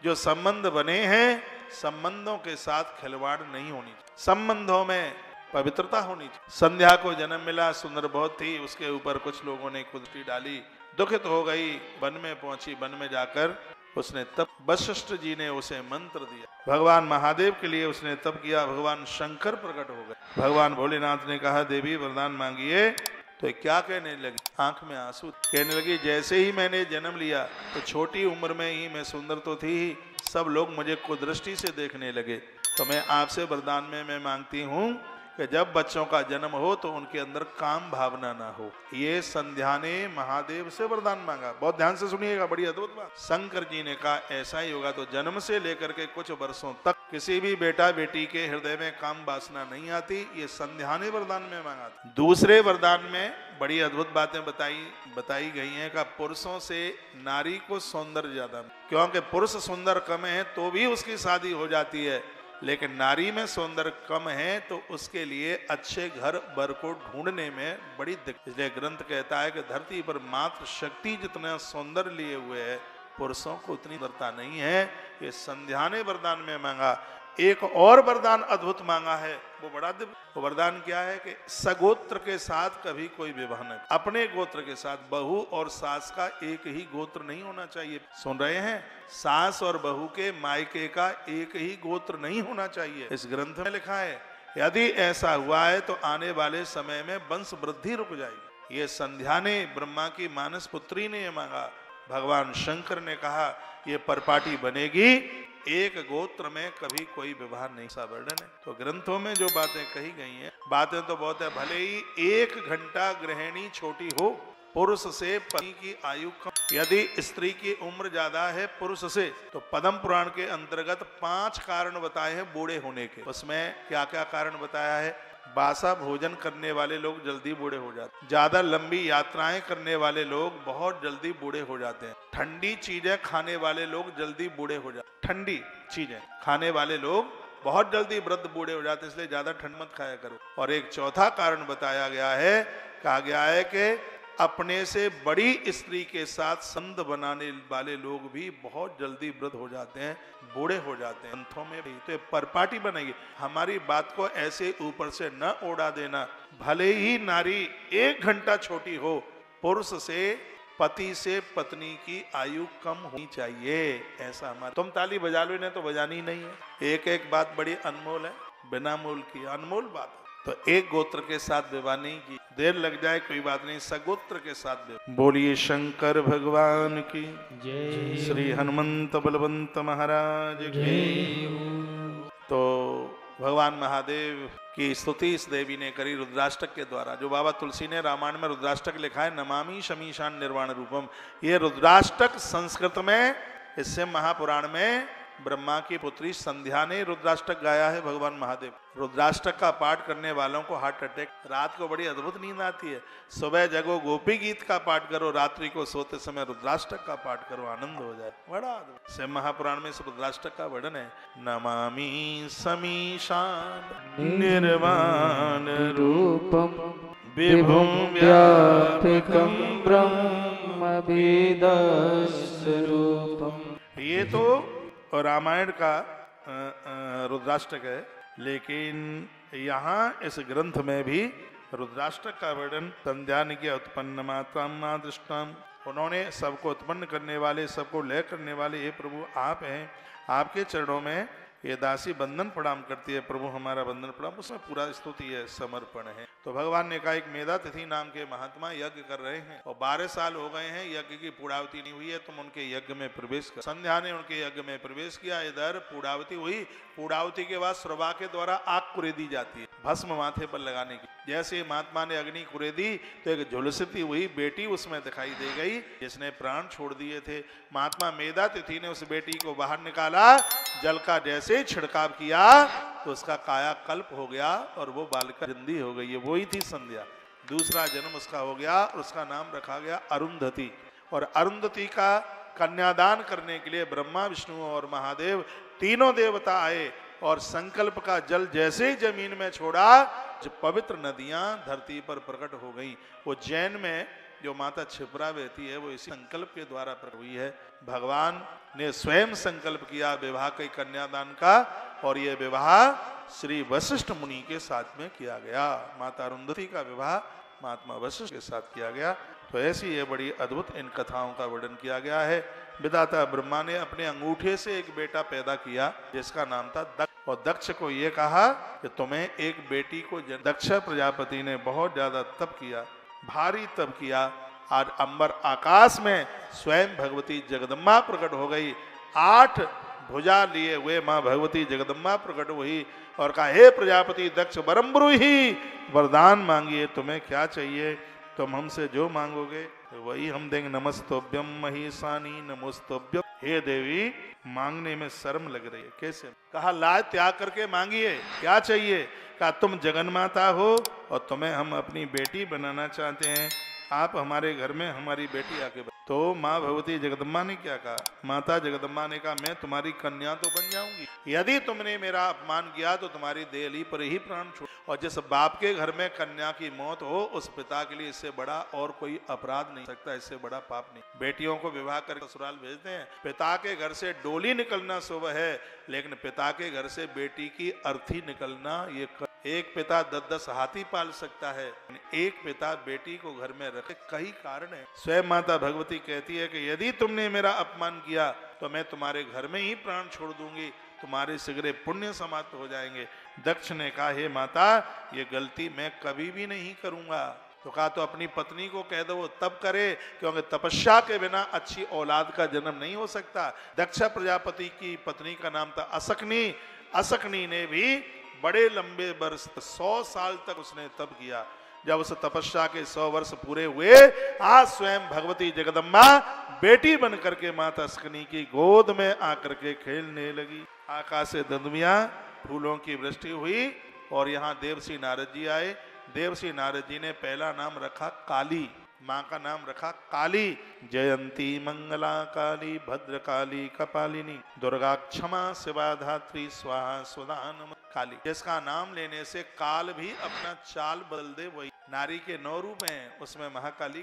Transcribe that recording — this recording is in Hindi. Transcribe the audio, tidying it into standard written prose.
जो संबंध बने हैं, संबंधों के साथ खिलवाड़ नहीं होनी चाहिए, संबंधों में पवित्रता होनी चाहिए। संध्या को जन्म मिला, सुंदर बहुत थी, उसके ऊपर कुछ लोगों ने कुदरती डाली, दुखित हो गई, वन में पहुंची, वन में जाकर उसने तप, वशिष्ठ जी ने उसे मंत्र दिया, भगवान महादेव के लिए उसने तप किया, भगवान शंकर प्रकट हो गए। भगवान भोलेनाथ ने कहा देवी वरदान मांगिए, तो क्या कहने लगी, आंख में आंसू, कहने लगी जैसे ही मैंने जन्म लिया तो छोटी उम्र में ही मैं सुंदर तो थी ही, सब लोग मुझे कुदृष्टि से देखने लगे, तो मैं आपसे वरदान में मैं मांगती हूँ कि जब बच्चों का जन्म हो तो उनके अंदर काम भावना ना हो। ये संध्या ने महादेव से वरदान मांगा, बहुत ध्यान से सुनिएगा, बड़ी अद्भुत बात। शंकर जी ने कहा ऐसा ही होगा, तो जन्म से लेकर के कुछ वर्षों तक किसी भी बेटा बेटी के हृदय में काम वासना नहीं आती, ये संध्या ने वरदान में मांगा। दूसरे वरदान में बड़ी अद्भुत बातें बताई गई हैं कि पुरुषों से नारी को सौंदर्य ज्यादा, क्योंकि पुरुष सुंदर कम है तो भी उसकी शादी हो जाती है, लेकिन नारी में सौंदर्य कम है तो उसके लिए अच्छे घर बर को ढूंढने में बड़ी दिक्कत। इसलिए ग्रंथ कहता है कि धरती पर मात्र शक्ति जितना सौंदर्य लिए हुए है, पुरुषों को उतनी सुंदरता नहीं है। ये संध्या ने वरदान में मांगा। एक और वरदान अद्भुत मांगा है, वो बड़ा दिव्य। वो वरदान क्या है कि सगोत्र के साथ कभी कोई विवाह नहीं, अपने गोत्र के साथ, बहू और सास का एक ही गोत्र नहीं होना चाहिए। सुन रहे हैं, सास और बहू के मायके का एक ही गोत्र नहीं होना चाहिए, इस ग्रंथ में लिखा है। यदि ऐसा हुआ है तो आने वाले समय में वंश वृद्धि रुक जाएगी। ये संध्या ने, ब्रह्मा की मानस पुत्री ने मांगा। भगवान शंकर ने कहा ये परपाटी बनेगी, एक गोत्र में कभी कोई विवाह नहीं, सा वर्णन है। तो ग्रंथों में जो बातें कही गई हैं, बातें तो बहुत है, भले ही 1 घंटा गृहिणी छोटी हो पुरुष से, पति की आयु कम, यदि स्त्री की उम्र ज्यादा है पुरुष से, तो पद्म पुराण के अंतर्गत 5 कारण बताए हैं बूढ़े होने के। उसमें क्या क्या कारण बताया है, बासा भोजन करने वाले लोग जल्दी बूढ़े हो जाते हैं, ज्यादा लंबी यात्राएं करने वाले लोग बहुत जल्दी बूढ़े हो जाते हैं, ठंडी चीजें खाने वाले लोग जल्दी बूढ़े हो जाते हैं, ठंडी चीजें खाने वाले लोग बहुत जल्दी वृद्ध बूढ़े हो जाते हैं, इसलिए ज्यादा ठंड मत खाया करो। और एक चौथा कारण बताया गया है, कहा गया है कि अपने से बड़ी स्त्री के साथ संध बनाने वाले लोग भी बहुत जल्दी वृद्ध हो जाते हैं, बूढ़े हो जाते हैं। ग्रंथों में भी तो परपाटी बनेगी। हमारी बात को ऐसे ऊपर से न उड़ा देना। भले ही नारी 1 घंटा छोटी हो, पुरुष से, पति से पत्नी की आयु कम होनी चाहिए, ऐसा हमारा। तुम ताली बजा लो, इन्हें तो बजानी ही नहीं है। एक एक बात बड़ी अनमोल है, बिना मोल की अनमोल बात है। तो एक गोत्र के साथ विवाह नहीं की, देर लग जाए कोई बात नहीं, सगोत्र के साथ विवाह। बोलिए शंकर भगवान की जय, श्री हनुमंत बलवंत महाराज की। तो भगवान महादेव की स्तुति इस देवी ने करी रुद्राष्टक के द्वारा, जो बाबा तुलसी ने रामायण में रुद्राष्टक लिखा है, नमामि शमीशान निर्वाण रूपम। ये रुद्राष्टक संस्कृत में, इससे महापुराण में ब्रह्मा की पुत्री संध्या ने रुद्राष्टक गाया है। भगवान महादेव, रुद्राष्टक का पाठ करने वालों को हार्ट अटैक, रात को बड़ी अद्भुत नींद आती है। सुबह जगो गोपी गीत का पाठ करो, रात्रि को सोते समय रुद्राष्टक का पाठ करो, आनंद हो जाए, बड़ा अद्भुत। से महापुराण में इस रुद्राष्टक का वर्णन है, नमामि समीशान निर्वाण रूपम विभुम व्यापकम ब्रह्म वेदस्वरूपम। ये तो रामायण का रुद्राष्टक है, लेकिन यहाँ इस ग्रंथ में भी रुद्राष्टक का वर्णन संध्या ने किया। उत्पन्न मात्रा दृष्टाम, उन्होंने सबको उत्पन्न करने वाले, सबको लय करने वाले हे प्रभु आप हैं, आपके चरणों में ये दासी बंधन प्रणाम करती है, प्रभु हमारा बंधन प्रणाम। उसमें पूरा स्तुति है, समर्पण है। तो भगवान ने कहा एक मेधा तिथि नाम के महात्मा यज्ञ कर रहे हैं और 12 साल हो गए हैं, यज्ञ की पूर्णावती नहीं हुई है, तुम उनके यज्ञ में प्रवेश कर। संध्या ने उनके यज्ञ में प्रवेश किया, इधर पूर्णावती हुई। पूर्णावती के बाद श्रवा के द्वारा आग कुरेदी जाती है, भस्म माथे पर लगाने की। जैसे महात्मा ने अग्नि कुरेदी तो एक झुलसती हुई बेटी उसमें दिखाई दे गई, जिसने प्राण छोड़ दिए थे। महात्मा मेधा तिथि ने उस बेटी को बाहर निकाला, जल का जैसे ही छिड़काव किया तो उसका कायाकल्प हो गया और वो बालिका जिंदी हो गई है। वही थी संध्या, दूसरा जन्म उसका हो गया और उसका नाम रखा गया अरुंधति। और अरुंधति का कन्यादान करने के लिए ब्रह्मा, विष्णु और महादेव तीनों देवता आए और संकल्प का जल जैसे ही जमीन में छोड़ा, जो पवित्र नदियां धरती पर प्रकट हो गई। वो जैन में जो माता क्षिप्रा बहती है वो इसी संकल्प के द्वारा प्रकट हुई है। भगवान ने स्वयं संकल्प किया विवाह के कन्यादान का, और ये विवाह श्री वशिष्ठ मुनि के साथ में किया गया। माता अरुंधति का विवाह महात्मा वशिष्ठ के साथ किया गया। तो ऐसी ये बड़ी अद्भुत इन कथाओं का वर्णन किया गया है। विधाता ब्रह्मा ने अपने अंगूठे से एक बेटा पैदा किया जिसका नाम था दक्ष, और दक्ष को ये कहा कि तुम्हें एक बेटी को दक्ष प्रजापति ने बहुत ज्यादा तप किया, भारी तप किया। आज अंबर आकाश में स्वयं भगवती जगदम्बा प्रकट हो गई। 8 भुजा लिए हुए माँ भगवती जगदम्बा प्रकट हुई और कहा, हे प्रजापति दक्ष बरम्ब्रूहि, वरदान मांगिए, तुम्हें क्या चाहिए, तुम हमसे जो मांगोगे वही हम देंगे। नमस्तोभ्यम महिषानी नमोस्तोभ्यम। हे देवी, मांगने में शर्म लग रही है, कैसे? कहा, लाज त्याग करके मांगिए, क्या चाहिए? कहा, तुम जगन्माता हो और तुम्हें हम अपनी बेटी बनाना चाहते हैं, आप हमारे घर में हमारी बेटी आके। तो माँ भगवती जगदम्बा ने क्या कहा? माता जगदम्बा ने कहा, मैं तुम्हारी कन्या तो बन जाऊंगी, यदि तुमने मेरा अपमान किया तो तुम्हारी देहली पर ही प्राण छोड़। और जिस बाप के घर में कन्या की मौत हो, उस पिता के लिए इससे बड़ा और कोई अपराध नहीं सकता, इससे बड़ा पाप नहीं। बेटियों को विवाह कर ससुराल भेजते हैं। पिता के घर से डोली निकलना शुभ है, लेकिन पिता के घर से बेटी की अर्थी निकलना ये एक पिता 10-10 हाथी पाल सकता है, एक पिता बेटी को घर में रखे। कई कारण है। स्वयं माता भगवती कहती है कि यदि तुमने मेरा अपमान किया तो मैं तुम्हारे घर में ही प्राण छोड़ दूंगी, तुम्हारे सिगरे पुण्य समाप्त हो जाएंगे। दक्ष ने कहा, हे माता, ये गलती मैं कभी भी नहीं करूंगा। तो कहा, तो अपनी पत्नी को कह दो वो तब करे, क्योंकि तपस्या के बिना अच्छी औलाद का जन्म नहीं हो सकता। दक्ष प्रजापति की पत्नी का नाम था असकनी। असकनी ने भी बड़े लंबे वर्ष 100 साल तक उसने तप किया। जब उस तपस्या के 100 वर्ष पूरे हुए, आज स्वयं भगवती जगदम्बा बेटी बन करके माता असकनी की गोद में आकर के खेलने लगी। आकाश से दंदमिया फूलों की वृष्टि हुई और यहाँ देवसी नारद जी आए। देवसी नारद जी ने पहला नाम रखा काली, माँ का नाम रखा काली। जयंती मंगला काली भद्रकाली कपालिनी दुर्गा क्षमा शिवा धात्री स्वाहा स्वधा नमः काली। जिसका नाम लेने से काल भी अपना चाल बदल दे, वही नारी के 9 रूप हैं, उसमें महाकाली